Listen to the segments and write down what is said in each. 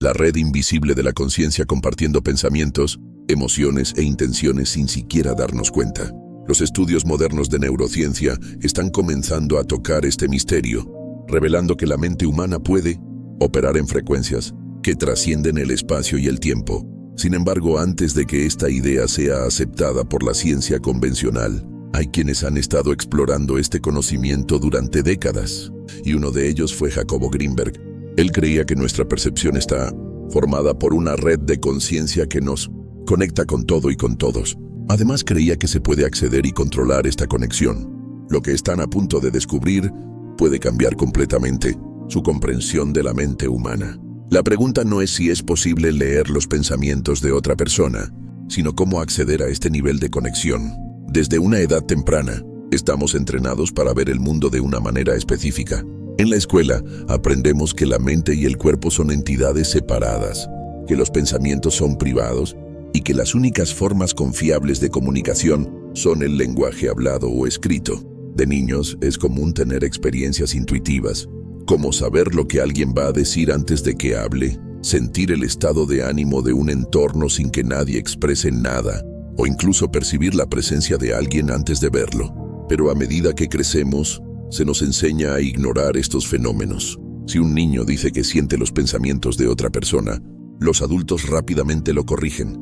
la red invisible de la conciencia compartiendo pensamientos, emociones e intenciones sin siquiera darnos cuenta. Los estudios modernos de neurociencia están comenzando a tocar este misterio, revelando que la mente humana puede operar en frecuencias que trascienden el espacio y el tiempo. Sin embargo, antes de que esta idea sea aceptada por la ciencia convencional, hay quienes han estado explorando este conocimiento durante décadas, y uno de ellos fue Jacobo Greenberg. Él creía que nuestra percepción está formada por una red de conciencia que nos conecta con todo y con todos. Además, creía que se puede acceder y controlar esta conexión. Lo que están a punto de descubrir puede cambiar completamente su comprensión de la mente humana. La pregunta no es si es posible leer los pensamientos de otra persona, sino cómo acceder a este nivel de conexión. Desde una edad temprana, estamos entrenados para ver el mundo de una manera específica. En la escuela, aprendemos que la mente y el cuerpo son entidades separadas, que los pensamientos son privados y que las únicas formas confiables de comunicación son el lenguaje hablado o escrito. De niños, es común tener experiencias intuitivas, como saber lo que alguien va a decir antes de que hable, sentir el estado de ánimo de un entorno sin que nadie exprese nada, o incluso percibir la presencia de alguien antes de verlo. Pero a medida que crecemos, se nos enseña a ignorar estos fenómenos. Si un niño dice que siente los pensamientos de otra persona, los adultos rápidamente lo corrigen.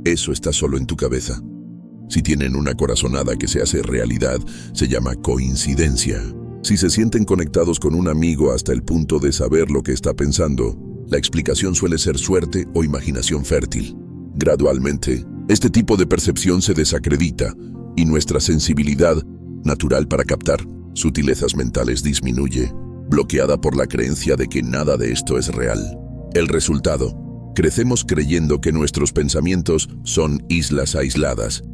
Eso está solo en tu cabeza. Si tienen una corazonada que se hace realidad, se llama coincidencia. Si se sienten conectados con un amigo hasta el punto de saber lo que está pensando, la explicación suele ser suerte o imaginación fértil. Gradualmente, este tipo de percepción se desacredita y nuestra sensibilidad, natural para captar sutilezas mentales, disminuye, bloqueada por la creencia de que nada de esto es real. El resultado: crecemos creyendo que nuestros pensamientos son islas aisladas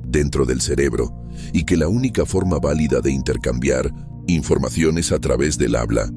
dentro del cerebro y que la única forma válida de intercambiar información es a través del habla,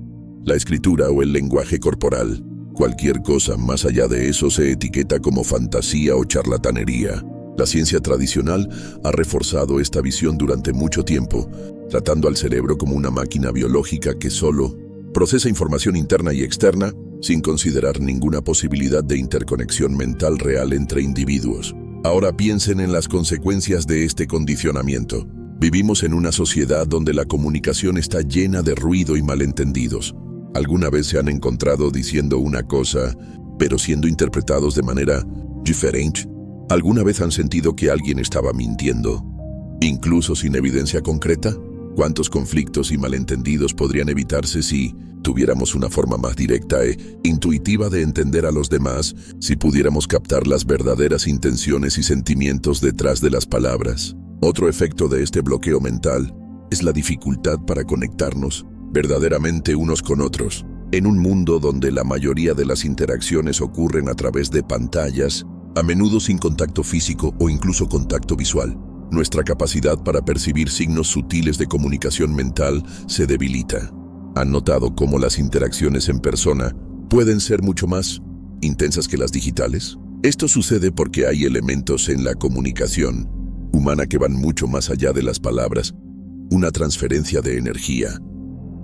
la escritura o el lenguaje corporal. Cualquier cosa más allá de eso se etiqueta como fantasía o charlatanería. La ciencia tradicional ha reforzado esta visión durante mucho tiempo, tratando al cerebro como una máquina biológica que solo procesa información interna y externa, sin considerar ninguna posibilidad de interconexión mental real entre individuos. Ahora piensen en las consecuencias de este condicionamiento. Vivimos en una sociedad donde la comunicación está llena de ruido y malentendidos. ¿Alguna vez se han encontrado diciendo una cosa, pero siendo interpretados de manera diferente? ¿Alguna vez han sentido que alguien estaba mintiendo, incluso sin evidencia concreta? ¿Cuántos conflictos y malentendidos podrían evitarse si tuviéramos una forma más directa e intuitiva de entender a los demás, si pudiéramos captar las verdaderas intenciones y sentimientos detrás de las palabras? Otro efecto de este bloqueo mental es la dificultad para conectarnos verdaderamente unos con otros. En un mundo donde la mayoría de las interacciones ocurren a través de pantallas, a menudo sin contacto físico o incluso contacto visual, nuestra capacidad para percibir signos sutiles de comunicación mental se debilita. ¿Han notado cómo las interacciones en persona pueden ser mucho más intensas que las digitales? Esto sucede porque hay elementos en la comunicación humana que van mucho más allá de las palabras. Una transferencia de energía,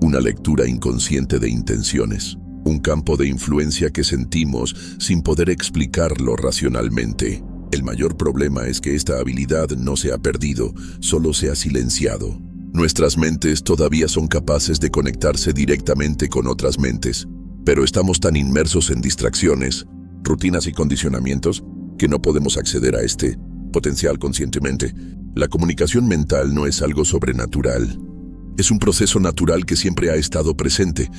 una lectura inconsciente de intenciones, un campo de influencia que sentimos sin poder explicarlo racionalmente. El mayor problema es que esta habilidad no se ha perdido, solo se ha silenciado. Nuestras mentes todavía son capaces de conectarse directamente con otras mentes, pero estamos tan inmersos en distracciones, rutinas y condicionamientos que no podemos acceder a este potencial conscientemente. La comunicación mental no es algo sobrenatural. Es un proceso natural que siempre ha estado presente,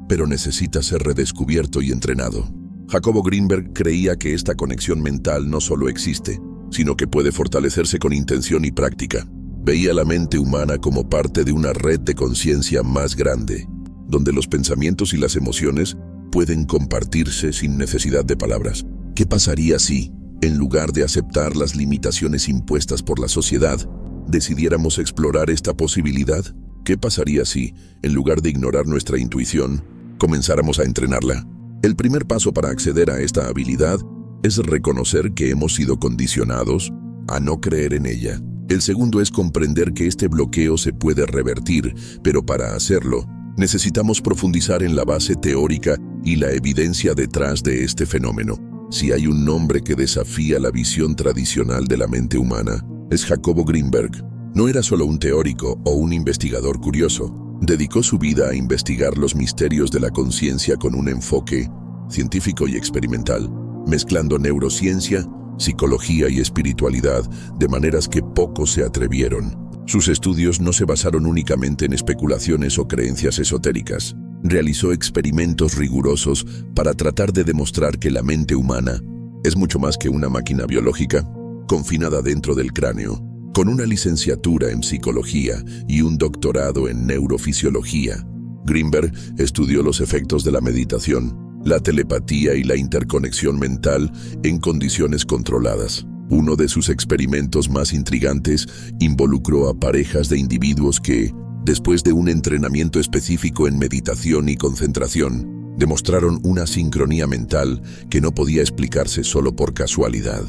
pero necesita ser redescubierto y entrenado. Jacobo Greenberg creía que esta conexión mental no solo existe, sino que puede fortalecerse con intención y práctica. Veía la mente humana como parte de una red de conciencia más grande, donde los pensamientos y las emociones pueden compartirse sin necesidad de palabras. ¿Qué pasaría si, en lugar de aceptar las limitaciones impuestas por la sociedad, decidiéramos explorar esta posibilidad? ¿Qué pasaría si, en lugar de ignorar nuestra intuición, comenzáramos a entrenarla? El primer paso para acceder a esta habilidad es reconocer que hemos sido condicionados a no creer en ella. El segundo es comprender que este bloqueo se puede revertir, pero para hacerlo, Necesitamos profundizar en la base teórica y la evidencia detrás de este fenómeno. Si hay un nombre que desafía la visión tradicional de la mente humana, es Jacobo Grinberg. No era solo un teórico o un investigador curioso. Dedicó su vida a investigar los misterios de la conciencia con un enfoque científico y experimental, mezclando neurociencia, psicología y espiritualidad de maneras que pocos se atrevieron. Sus estudios no se basaron únicamente en especulaciones o creencias esotéricas. Realizó experimentos rigurosos para tratar de demostrar que la mente humana es mucho más que una máquina biológica confinada dentro del cráneo. Con una licenciatura en psicología y un doctorado en neurofisiología, Grinberg estudió los efectos de la meditación, la telepatía y la interconexión mental en condiciones controladas. Uno de sus experimentos más intrigantes involucró a parejas de individuos que, después de un entrenamiento específico en meditación y concentración, demostraron una sincronía mental que no podía explicarse solo por casualidad.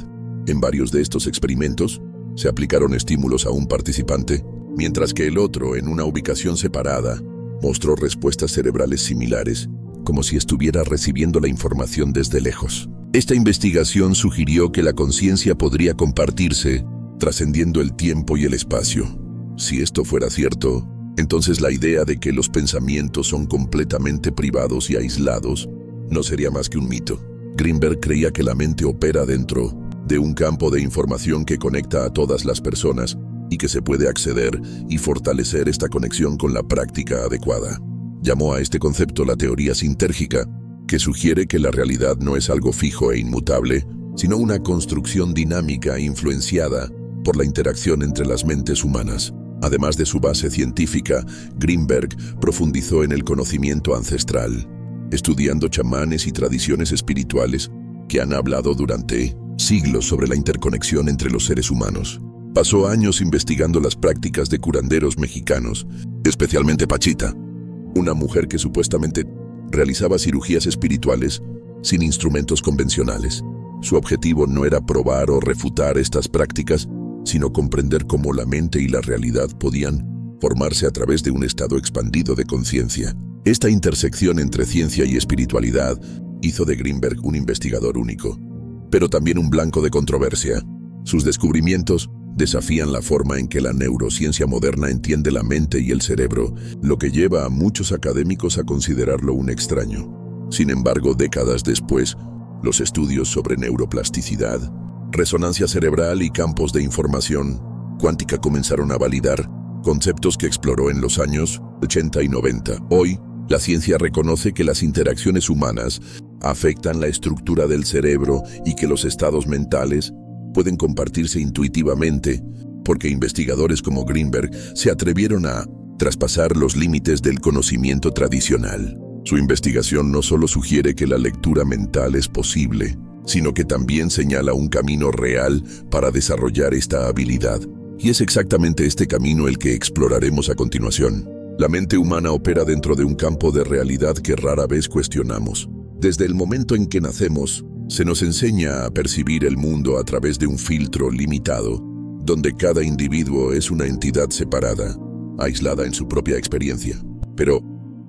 En varios de estos experimentos, se aplicaron estímulos a un participante, mientras que el otro, en una ubicación separada, mostró respuestas cerebrales similares, como si estuviera recibiendo la información desde lejos. Esta investigación sugirió que la conciencia podría compartirse, trascendiendo el tiempo y el espacio. Si esto fuera cierto, entonces la idea de que los pensamientos son completamente privados y aislados no sería más que un mito. Grinberg creía que la mente opera dentro de un campo de información que conecta a todas las personas y que se puede acceder y fortalecer esta conexión con la práctica adecuada. Llamó a este concepto la teoría sintérgica, que sugiere que la realidad no es algo fijo e inmutable, sino una construcción dinámica influenciada por la interacción entre las mentes humanas. Además de su base científica, Grinberg profundizó en el conocimiento ancestral, estudiando chamanes y tradiciones espirituales que han hablado durante siglos sobre la interconexión entre los seres humanos. Pasó años investigando las prácticas de curanderos mexicanos, especialmente Pachita, una mujer que supuestamente realizaba cirugías espirituales sin instrumentos convencionales. Su objetivo no era probar o refutar estas prácticas, sino comprender cómo la mente y la realidad podían formarse a través de un estado expandido de conciencia. Esta intersección entre ciencia y espiritualidad hizo de Grinberg un investigador único, pero también un blanco de controversia. Sus descubrimientos desafían la forma en que la neurociencia moderna entiende la mente y el cerebro, lo que lleva a muchos académicos a considerarlo un extraño. Sin embargo, décadas después, los estudios sobre neuroplasticidad, resonancia cerebral y campos de información cuántica comenzaron a validar conceptos que exploró en los años 80 y 90. Hoy, la ciencia reconoce que las interacciones humanas afectan la estructura del cerebro y que los estados mentales pueden compartirse intuitivamente, porque investigadores como Grinberg se atrevieron a traspasar los límites del conocimiento tradicional. Su investigación no solo sugiere que la lectura mental es posible, sino que también señala un camino real para desarrollar esta habilidad. Y es exactamente este camino el que exploraremos a continuación. La mente humana opera dentro de un campo de realidad que rara vez cuestionamos. Desde el momento en que nacemos, se nos enseña a percibir el mundo a través de un filtro limitado, donde cada individuo es una entidad separada, aislada en su propia experiencia. Pero,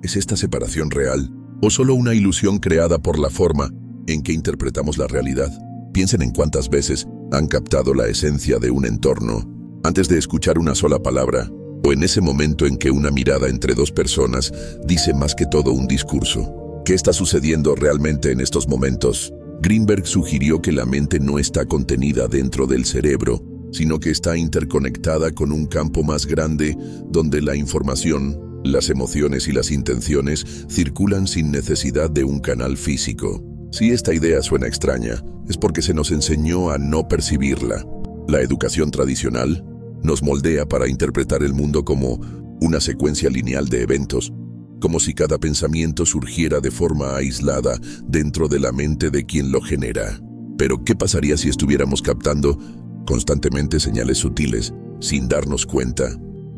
¿es esta separación real o solo una ilusión creada por la forma en que interpretamos la realidad? Piensen en cuántas veces han captado la esencia de un entorno antes de escuchar una sola palabra, o en ese momento en que una mirada entre dos personas dice más que todo un discurso. ¿Qué está sucediendo realmente en estos momentos? Grinberg sugirió que la mente no está contenida dentro del cerebro, sino que está interconectada con un campo más grande donde la información, las emociones y las intenciones circulan sin necesidad de un canal físico. Si esta idea suena extraña, es porque se nos enseñó a no percibirla. La educación tradicional nos moldea para interpretar el mundo como una secuencia lineal de eventos, como si cada pensamiento surgiera de forma aislada dentro de la mente de quien lo genera. Pero, ¿qué pasaría si estuviéramos captando constantemente señales sutiles sin darnos cuenta?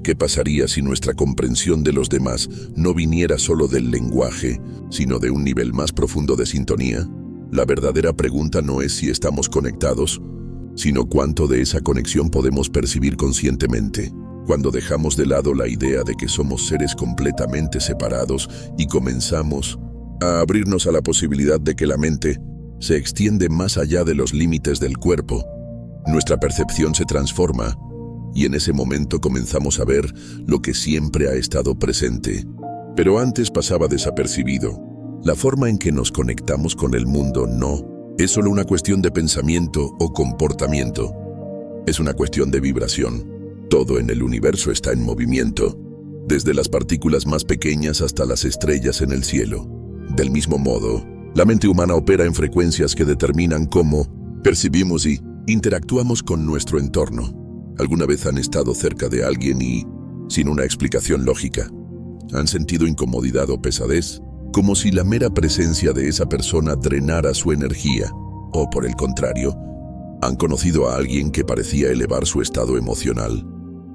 ¿Qué pasaría si nuestra comprensión de los demás no viniera solo del lenguaje, sino de un nivel más profundo de sintonía? La verdadera pregunta no es si estamos conectados, sino cuánto de esa conexión podemos percibir conscientemente. cuando dejamos de lado la idea de que somos seres completamente separados y comenzamos a abrirnos a la posibilidad de que la mente se extiende más allá de los límites del cuerpo, nuestra percepción se transforma y en ese momento comenzamos a ver lo que siempre ha estado presente, pero antes pasaba desapercibido. La forma en que nos conectamos con el mundo no es solo una cuestión de pensamiento o comportamiento, es una cuestión de vibración. Todo en el universo está en movimiento, desde las partículas más pequeñas hasta las estrellas en el cielo. Del mismo modo, la mente humana opera en frecuencias que determinan cómo percibimos y interactuamos con nuestro entorno. ¿Alguna vez han estado cerca de alguien y, sin una explicación lógica, han sentido incomodidad o pesadez? Como si la mera presencia de esa persona drenara su energía. O, por el contrario, han conocido a alguien que parecía elevar su estado emocional,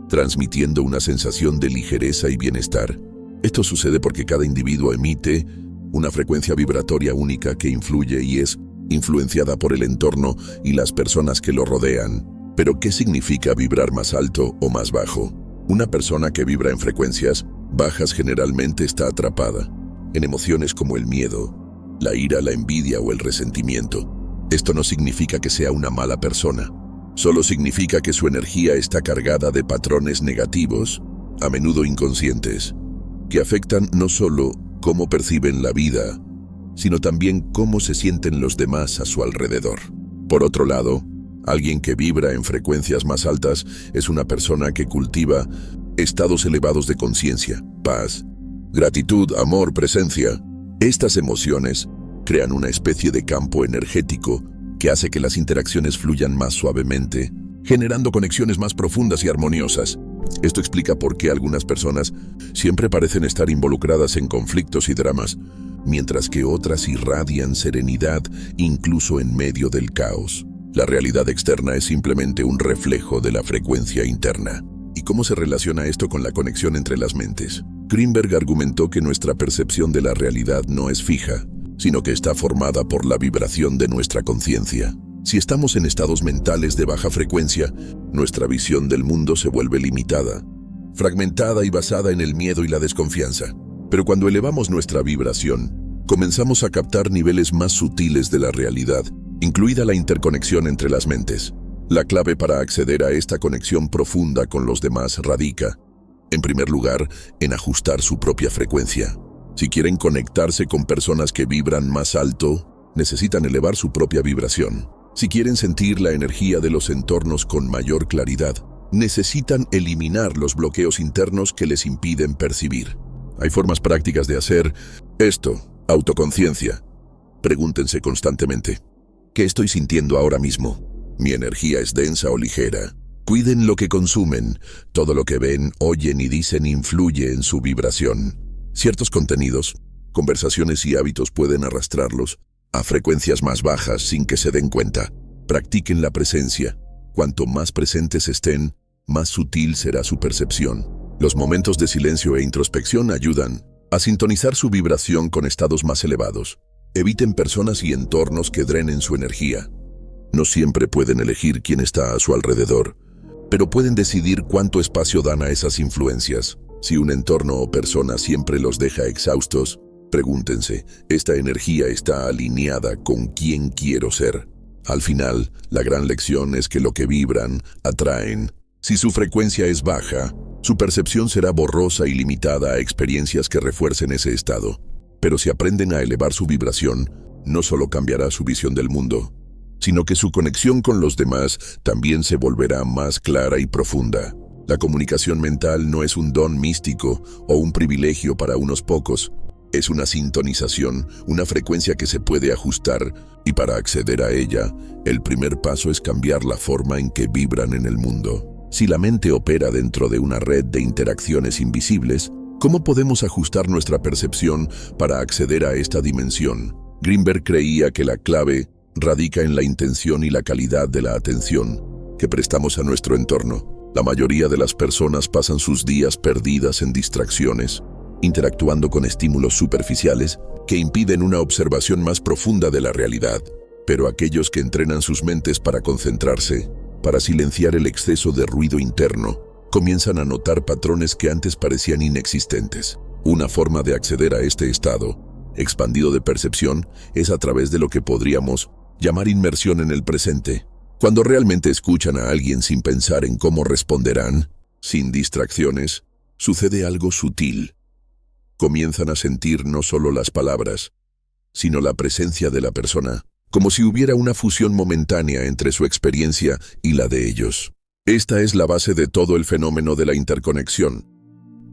transmitiendo una sensación de ligereza y bienestar. Esto sucede porque cada individuo emite una frecuencia vibratoria única que influye y es influenciada por el entorno y las personas que lo rodean. Pero, ¿qué significa vibrar más alto o más bajo? Una persona que vibra en frecuencias bajas generalmente está atrapada en emociones como el miedo, la ira, la envidia o el resentimiento. Esto no significa que sea una mala persona, solo significa que su energía está cargada de patrones negativos, a menudo inconscientes, que afectan no solo cómo perciben la vida, sino también cómo se sienten los demás a su alrededor. Por otro lado, alguien que vibra en frecuencias más altas es una persona que cultiva estados elevados de conciencia, paz, gratitud, amor, presencia. Estas emociones crean una especie de campo energético que hace que las interacciones fluyan más suavemente, generando conexiones más profundas y armoniosas. Esto explica por qué algunas personas siempre parecen estar involucradas en conflictos y dramas, mientras que otras irradian serenidad incluso en medio del caos. La realidad externa es simplemente un reflejo de la frecuencia interna. ¿Y cómo se relaciona esto con la conexión entre las mentes? Greenberg argumentó que nuestra percepción de la realidad no es fija, sino que está formada por la vibración de nuestra conciencia. Si estamos en estados mentales de baja frecuencia, nuestra visión del mundo se vuelve limitada, fragmentada y basada en el miedo y la desconfianza. Pero cuando elevamos nuestra vibración, comenzamos a captar niveles más sutiles de la realidad, incluida la interconexión entre las mentes. La clave para acceder a esta conexión profunda con los demás radica, en primer lugar, en ajustar su propia frecuencia. Si quieren conectarse con personas que vibran más alto, necesitan elevar su propia vibración. Si quieren sentir la energía de los entornos con mayor claridad, necesitan eliminar los bloqueos internos que les impiden percibir. Hay formas prácticas de hacer esto. Autoconciencia. Pregúntense constantemente: ¿qué estoy sintiendo ahora mismo? ¿Mi energía es densa o ligera? Cuiden lo que consumen. Todo lo que ven, oyen y dicen influye en su vibración. Ciertos contenidos, conversaciones y hábitos pueden arrastrarlos a frecuencias más bajas sin que se den cuenta. Practiquen la presencia. Cuanto más presentes estén, más sutil será su percepción. Los momentos de silencio e introspección ayudan a sintonizar su vibración con estados más elevados. Eviten personas y entornos que drenen su energía. No siempre pueden elegir quién está a su alrededor, pero pueden decidir cuánto espacio dan a esas influencias. Si un entorno o persona siempre los deja exhaustos, pregúntense: ¿esta energía está alineada con quién quiero ser? Al final, la gran lección es que lo que vibran, atraen. Si su frecuencia es baja, su percepción será borrosa y limitada a experiencias que refuercen ese estado. Pero si aprenden a elevar su vibración, no solo cambiará su visión del mundo, sino que su conexión con los demás también se volverá más clara y profunda. La comunicación mental no es un don místico o un privilegio para unos pocos. Es una sintonización, una frecuencia que se puede ajustar, y para acceder a ella, el primer paso es cambiar la forma en que vibran en el mundo. Si la mente opera dentro de una red de interacciones invisibles, ¿cómo podemos ajustar nuestra percepción para acceder a esta dimensión? Greenberg creía que la clave radica en la intención y la calidad de la atención que prestamos a nuestro entorno. La mayoría de las personas pasan sus días perdidas en distracciones, interactuando con estímulos superficiales que impiden una observación más profunda de la realidad. Pero aquellos que entrenan sus mentes para concentrarse, para silenciar el exceso de ruido interno, comienzan a notar patrones que antes parecían inexistentes. Una forma de acceder a este estado expandido de percepción es a través de lo que podríamos llamar inmersión en el presente. Cuando realmente escuchan a alguien sin pensar en cómo responderán, sin distracciones, sucede algo sutil. Comienzan a sentir no solo las palabras, sino la presencia de la persona, como si hubiera una fusión momentánea entre su experiencia y la de ellos. Esta es la base de todo el fenómeno de la interconexión.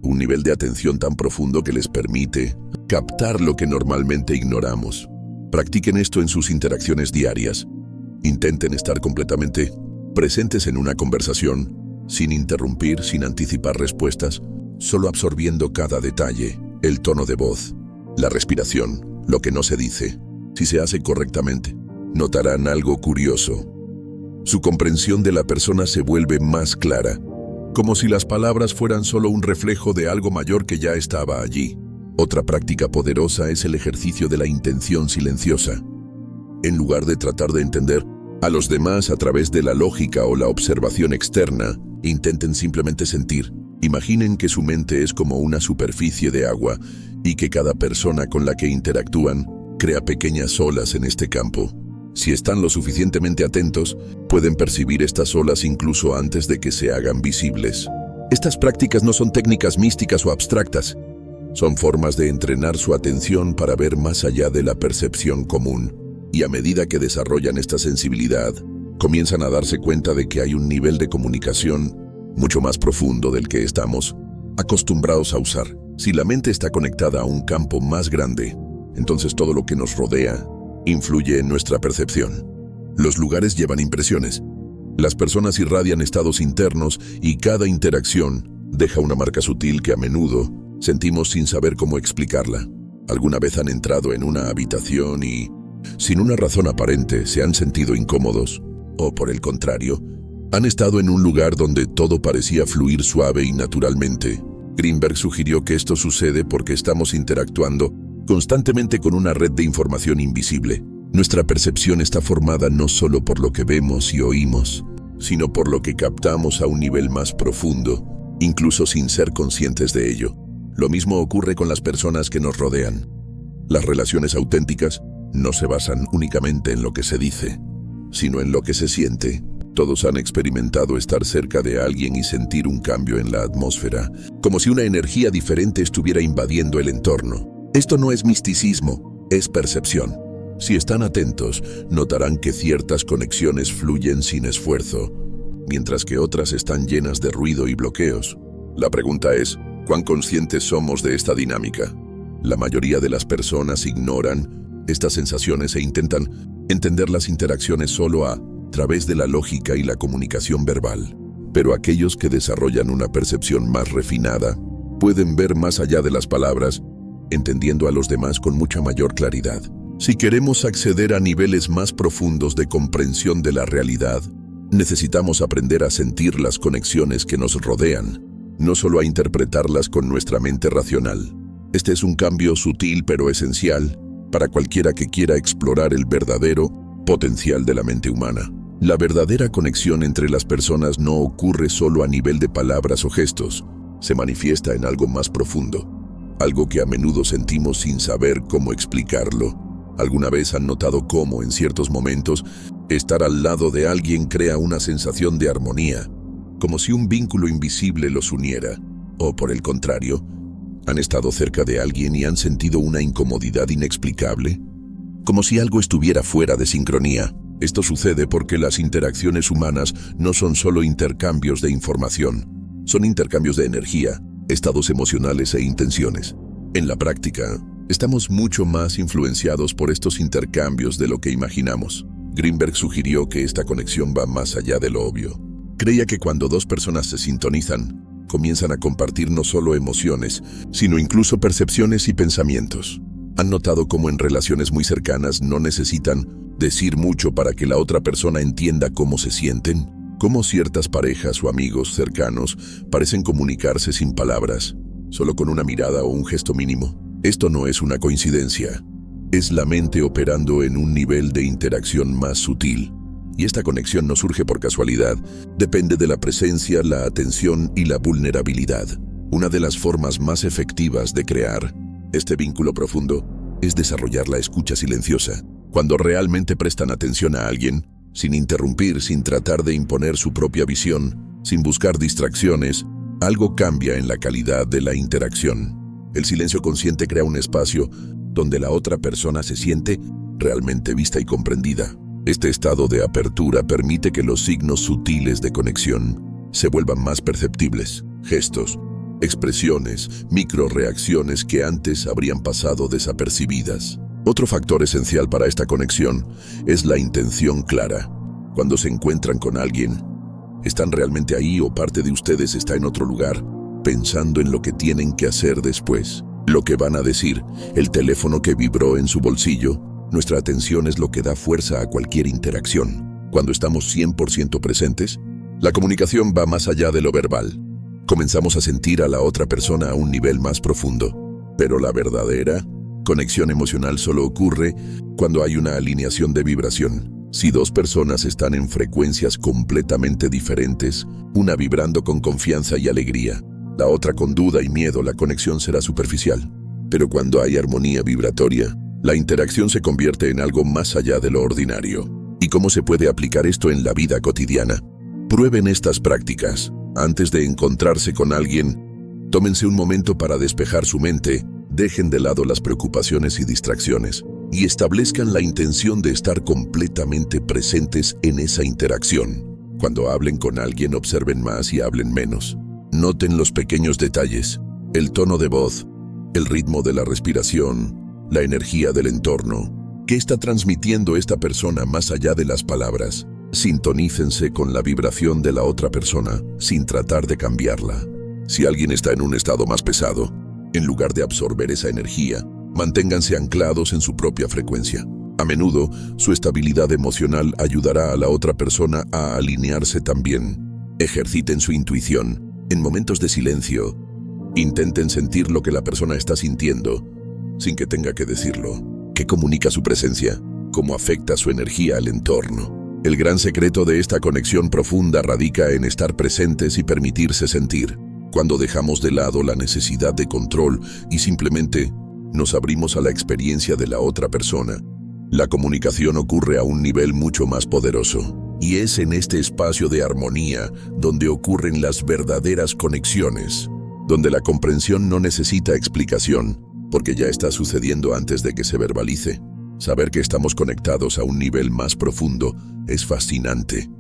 Un nivel de atención tan profundo que les permite captar lo que normalmente ignoramos. Practiquen esto en sus interacciones diarias. Intenten estar completamente presentes en una conversación, sin interrumpir, sin anticipar respuestas, solo absorbiendo cada detalle, el tono de voz, la respiración, lo que no se dice. Si se hace correctamente, notarán algo curioso. Su comprensión de la persona se vuelve más clara, como si las palabras fueran solo un reflejo de algo mayor que ya estaba allí. Otra práctica poderosa es el ejercicio de la intención silenciosa. En lugar de tratar de entender a los demás a través de la lógica o la observación externa, intenten simplemente sentir. Imaginen que su mente es como una superficie de agua y que cada persona con la que interactúan crea pequeñas olas en este campo. Si están lo suficientemente atentos, pueden percibir estas olas incluso antes de que se hagan visibles. Estas prácticas no son técnicas místicas o abstractas. Son formas de entrenar su atención para ver más allá de la percepción común. Y a medida que desarrollan esta sensibilidad, comienzan a darse cuenta de que hay un nivel de comunicación mucho más profundo del que estamos acostumbrados a usar. Si la mente está conectada a un campo más grande, entonces todo lo que nos rodea influye en nuestra percepción. Los lugares llevan impresiones. Las personas irradian estados internos y cada interacción deja una marca sutil que a menudo sentimos sin saber cómo explicarla. ¿Alguna vez han entrado en una habitación y, sin una razón aparente, se han sentido incómodos? O, por el contrario, han estado en un lugar donde todo parecía fluir suave y naturalmente. Greenberg sugirió que esto sucede porque estamos interactuando constantemente con una red de información invisible. Nuestra percepción está formada no solo por lo que vemos y oímos, sino por lo que captamos a un nivel más profundo, incluso sin ser conscientes de ello. Lo mismo ocurre con las personas que nos rodean. Las relaciones auténticas no se basan únicamente en lo que se dice, sino en lo que se siente. Todos han experimentado estar cerca de alguien y sentir un cambio en la atmósfera, como si una energía diferente estuviera invadiendo el entorno. Esto no es misticismo, es percepción. Si están atentos, notarán que ciertas conexiones fluyen sin esfuerzo, mientras que otras están llenas de ruido y bloqueos. La pregunta es, ¿cuán conscientes somos de esta dinámica? La mayoría de las personas ignoran estas sensaciones e intentan entender las interacciones solo a través de la lógica y la comunicación verbal. Pero aquellos que desarrollan una percepción más refinada pueden ver más allá de las palabras, entendiendo a los demás con mucha mayor claridad. Si queremos acceder a niveles más profundos de comprensión de la realidad, necesitamos aprender a sentir las conexiones que nos rodean, no solo a interpretarlas con nuestra mente racional. Este es un cambio sutil pero esencial para cualquiera que quiera explorar el verdadero potencial de la mente humana. La verdadera conexión entre las personas no ocurre solo a nivel de palabras o gestos, se manifiesta en algo más profundo, algo que a menudo sentimos sin saber cómo explicarlo. ¿Alguna vez han notado cómo, en ciertos momentos, estar al lado de alguien crea una sensación de armonía, como si un vínculo invisible los uniera? O, por el contrario, ¿han estado cerca de alguien y han sentido una incomodidad inexplicable? Como si algo estuviera fuera de sincronía. Esto sucede porque las interacciones humanas no son solo intercambios de información, son intercambios de energía, estados emocionales e intenciones. En la práctica, estamos mucho más influenciados por estos intercambios de lo que imaginamos. Greenberg sugirió que esta conexión va más allá de lo obvio. Creía que cuando dos personas se sintonizan, comienzan a compartir no solo emociones, sino incluso percepciones y pensamientos. ¿Han notado cómo en relaciones muy cercanas no necesitan decir mucho para que la otra persona entienda cómo se sienten? Cómo ciertas parejas o amigos cercanos parecen comunicarse sin palabras, solo con una mirada o un gesto mínimo. Esto no es una coincidencia. Es la mente operando en un nivel de interacción más sutil. Y esta conexión no surge por casualidad, depende de la presencia, la atención y la vulnerabilidad. Una de las formas más efectivas de crear este vínculo profundo es desarrollar la escucha silenciosa. Cuando realmente prestan atención a alguien, sin interrumpir, sin tratar de imponer su propia visión, sin buscar distracciones, algo cambia en la calidad de la interacción. El silencio consciente crea un espacio donde la otra persona se siente realmente vista y comprendida. Este estado de apertura permite que los signos sutiles de conexión se vuelvan más perceptibles. Gestos, expresiones, microreacciones que antes habrían pasado desapercibidas. Otro factor esencial para esta conexión es la intención clara. Cuando se encuentran con alguien, ¿están realmente ahí o parte de ustedes está en otro lugar, pensando en lo que tienen que hacer después? Lo que van a decir, el teléfono que vibró en su bolsillo. Nuestra atención es lo que da fuerza a cualquier interacción. Cuando estamos 100% presentes, la comunicación va más allá de lo verbal. Comenzamos a sentir a la otra persona a un nivel más profundo. Pero la verdadera conexión emocional solo ocurre cuando hay una alineación de vibración. Si dos personas están en frecuencias completamente diferentes, una vibrando con confianza y alegría, la otra con duda y miedo, la conexión será superficial. Pero cuando hay armonía vibratoria, la interacción se convierte en algo más allá de lo ordinario. ¿Y cómo se puede aplicar esto en la vida cotidiana? Prueben estas prácticas. Antes de encontrarse con alguien, tómense un momento para despejar su mente, dejen de lado las preocupaciones y distracciones, y establezcan la intención de estar completamente presentes en esa interacción. Cuando hablen con alguien, observen más y hablen menos. Noten los pequeños detalles, el tono de voz, el ritmo de la respiración, la energía del entorno. ¿Qué está transmitiendo esta persona más allá de las palabras? Sintonícense con la vibración de la otra persona, sin tratar de cambiarla. Si alguien está en un estado más pesado, en lugar de absorber esa energía, manténganse anclados en su propia frecuencia. A menudo, su estabilidad emocional ayudará a la otra persona a alinearse también. Ejerciten su intuición. En momentos de silencio, intenten sentir lo que la persona está sintiendo, sin que tenga que decirlo. ¿Qué comunica su presencia? ¿Cómo afecta su energía al entorno? El gran secreto de esta conexión profunda radica en estar presentes y permitirse sentir. Cuando dejamos de lado la necesidad de control y simplemente nos abrimos a la experiencia de la otra persona, la comunicación ocurre a un nivel mucho más poderoso. Y es en este espacio de armonía donde ocurren las verdaderas conexiones, donde la comprensión no necesita explicación, porque ya está sucediendo antes de que se verbalice. Saber que estamos conectados a un nivel más profundo es fascinante.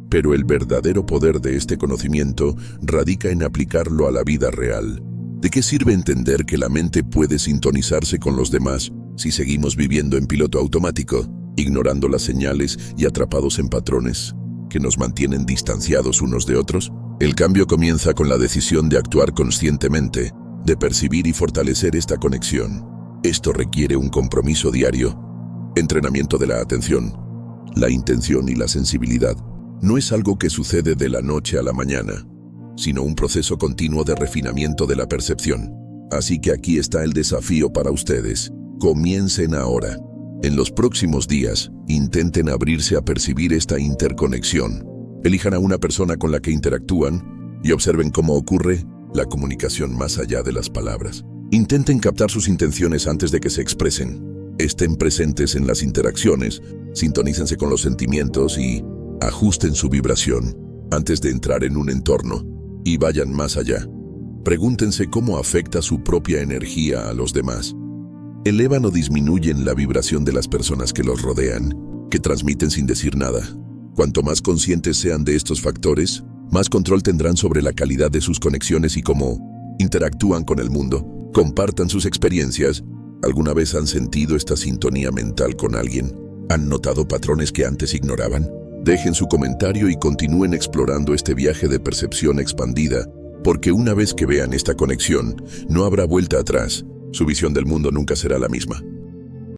Pero el verdadero poder de este conocimiento radica en aplicarlo a la vida real. ¿De qué sirve entender que la mente puede sintonizarse con los demás si seguimos viviendo en piloto automático, ignorando las señales y atrapados en patrones que nos mantienen distanciados unos de otros? El cambio comienza con la decisión de actuar conscientemente, de percibir y fortalecer esta conexión. Esto requiere un compromiso diario, entrenamiento de la atención, la intención y la sensibilidad. No es algo que sucede de la noche a la mañana, sino un proceso continuo de refinamiento de la percepción. Así que aquí está el desafío para ustedes. Comiencen ahora. En los próximos días, intenten abrirse a percibir esta interconexión. Elijan a una persona con la que interactúan y observen cómo ocurre la comunicación más allá de las palabras. Intenten captar sus intenciones antes de que se expresen. Estén presentes en las interacciones, sintonícense con los sentimientos y ajusten su vibración antes de entrar en un entorno y vayan más allá. Pregúntense cómo afecta su propia energía a los demás. Elevan o disminuyen la vibración de las personas que los rodean, que transmiten sin decir nada. Cuanto más conscientes sean de estos factores, más control tendrán sobre la calidad de sus conexiones y cómo interactúan con el mundo. Compartan sus experiencias. ¿Alguna vez han sentido esta sintonía mental con alguien? ¿Han notado patrones que antes ignoraban? Dejen su comentario y continúen explorando este viaje de percepción expandida, porque una vez que vean esta conexión, no habrá vuelta atrás. Su visión del mundo nunca será la misma.